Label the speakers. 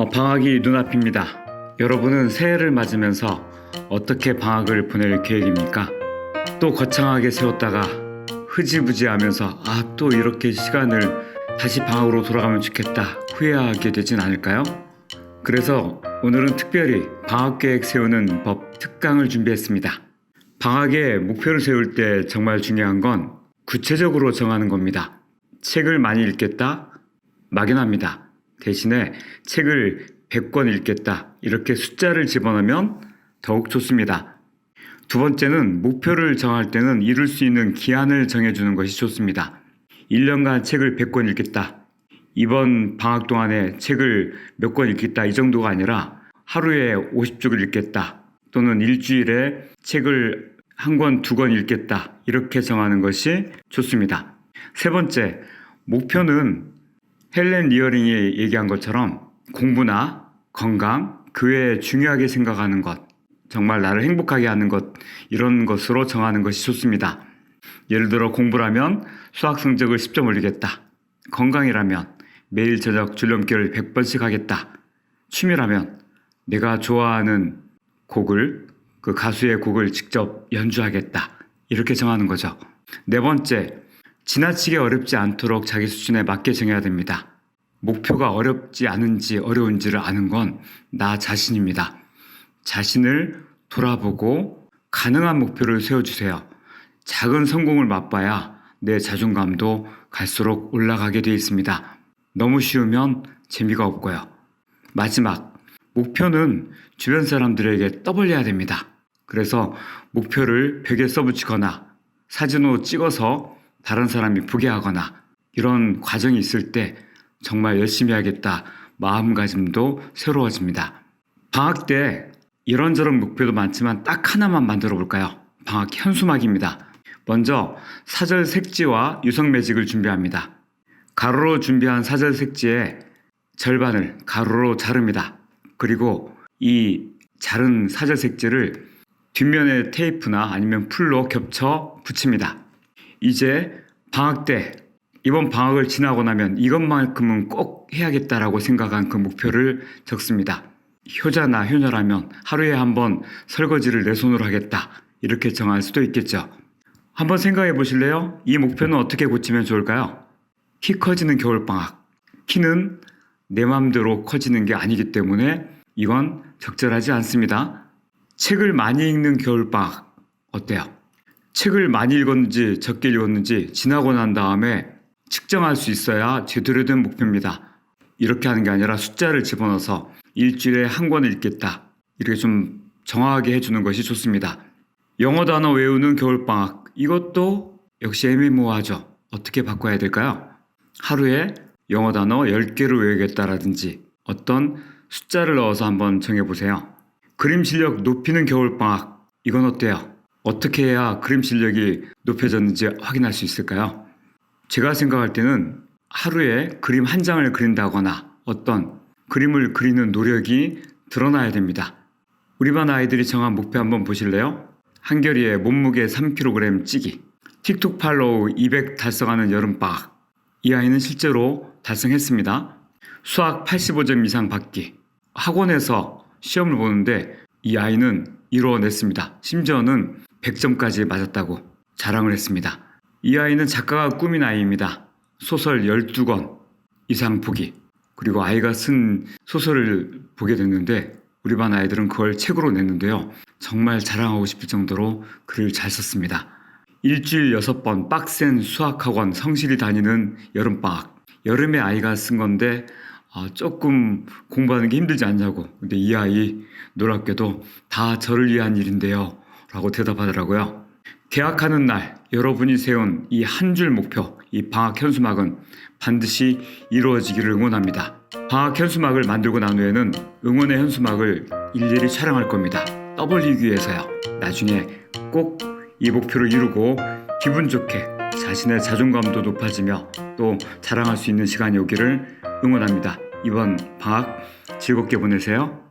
Speaker 1: 방학이 눈앞입니다. 여러분은 새해를 맞으면서 어떻게 방학을 보낼 계획입니까? 또 거창하게 세웠다가 흐지부지하면서 또 이렇게 시간을 다시 방학으로 돌아가면 좋겠다 후회하게 되진 않을까요? 그래서 오늘은 특별히 방학 계획 세우는 법 특강을 준비했습니다. 방학에 목표를 세울 때 정말 중요한 건 구체적으로 정하는 겁니다. 책을 많이 읽겠다? 막연합니다. 대신에 책을 100권 읽겠다 이렇게 숫자를 집어넣으면 더욱 좋습니다. 두 번째는 목표를 정할 때는 이룰 수 있는 기한을 정해주는 것이 좋습니다. 1년간 책을 100권 읽겠다. 이번 방학 동안에 책을 몇 권 읽겠다 이 정도가 아니라 하루에 50쪽을 읽겠다. 또는 일주일에 책을 한 권, 두 권 읽겠다. 이렇게 정하는 것이 좋습니다. 세 번째, 목표는 헬렌 리어링이 얘기한 것처럼 공부나 건강, 그 외에 중요하게 생각하는 것, 정말 나를 행복하게 하는 것, 이런 것으로 정하는 것이 좋습니다. 예를 들어 공부라면 수학 성적을 10점 올리겠다. 건강이라면 매일 저녁 줄넘기를 100번씩 하겠다. 취미라면 내가 좋아하는 곡을, 그 가수의 곡을 직접 연주하겠다. 이렇게 정하는 거죠. 네 번째, 지나치게 어렵지 않도록 자기 수준에 맞게 정해야 됩니다. 목표가 어렵지 않은지 어려운지를 아는 건 나 자신입니다. 자신을 돌아보고 가능한 목표를 세워주세요. 작은 성공을 맛봐야 내 자존감도 갈수록 올라가게 되어 있습니다. 너무 쉬우면 재미가 없고요. 마지막, 목표는 주변 사람들에게 떠벌려야 됩니다. 그래서 목표를 벽에 써붙이거나 사진으로 찍어서 다른 사람이 보게 하거나 이런 과정이 있을 때 정말 열심히 하겠다 마음가짐도 새로워집니다. 방학 때 이런저런 목표도 많지만 딱 하나만 만들어 볼까요? 방학 현수막입니다. 먼저 사절 색지와 유성 매직을 준비합니다. 가로로 준비한 사절 색지의 절반을 가로로 자릅니다. 그리고 이 자른 사절 색지를 뒷면에 테이프나 아니면 풀로 겹쳐 붙입니다. 이제 방학 때 이번 방학을 지나고 나면 이것만큼은 꼭 해야겠다라고 생각한 그 목표를 적습니다. 효자나 효녀라면 하루에 한 번 설거지를 내 손으로 하겠다 이렇게 정할 수도 있겠죠. 한번 생각해 보실래요? 이 목표는 어떻게 고치면 좋을까요? 키 커지는 겨울방학. 키는 내 마음대로 커지는 게 아니기 때문에 이건 적절하지 않습니다. 책을 많이 읽는 겨울방학 어때요? 책을 많이 읽었는지 적게 읽었는지 지나고 난 다음에 측정할 수 있어야 제대로 된 목표입니다. 이렇게 하는 게 아니라 숫자를 집어넣어서 일주일에 한 권을 읽겠다. 이렇게 좀 정확하게 해주는 것이 좋습니다. 영어 단어 외우는 겨울방학. 이것도 역시 애매모호하죠. 어떻게 바꿔야 될까요? 하루에 영어 단어 10개를 외우겠다라든지 어떤 숫자를 넣어서 한번 정해보세요. 그림 실력 높이는 겨울방학. 이건 어때요? 어떻게 해야 그림 실력이 높여졌는지 확인할 수 있을까요? 제가 생각할 때는 하루에 그림 한 장을 그린다거나 어떤 그림을 그리는 노력이 드러나야 됩니다. 우리 반 아이들이 정한 목표 한번 보실래요? 한결이의 몸무게 3kg 찌기, 틱톡 팔로우 200 달성하는 여름방학. 이 아이는 실제로 달성했습니다. 수학 85점 이상 받기. 학원에서 시험을 보는데 이 아이는 이뤄냈습니다. 심지어는 100점까지 맞았다고 자랑을 했습니다. 이 아이는 작가가 꾸민 아이입니다. 소설 12권 이상 보기. 그리고 아이가 쓴 소설을 보게 됐는데 우리 반 아이들은 그걸 책으로 냈는데요. 정말 자랑하고 싶을 정도로 글을 잘 썼습니다. 일주일 6번 빡센 수학학원 성실히 다니는 여름방학. 여름에 아이가 쓴 건데 조금 공부하는 게 힘들지 않냐고. 근데 이 아이 놀랍게도 다 저를 위한 일인데요 라고 대답하더라고요. 개학하는 날 여러분이 세운 이 한 줄 목표, 이 방학 현수막은 반드시 이루어지기를 응원합니다. 방학 현수막을 만들고 난 후에는 응원의 현수막을 일일이 촬영할 겁니다. 떠벌리기 위해서요. 나중에 꼭 이 목표를 이루고 기분 좋게 자신의 자존감도 높아지며 또 자랑할 수 있는 시간이 오기를 응원합니다. 이번 방학 즐겁게 보내세요.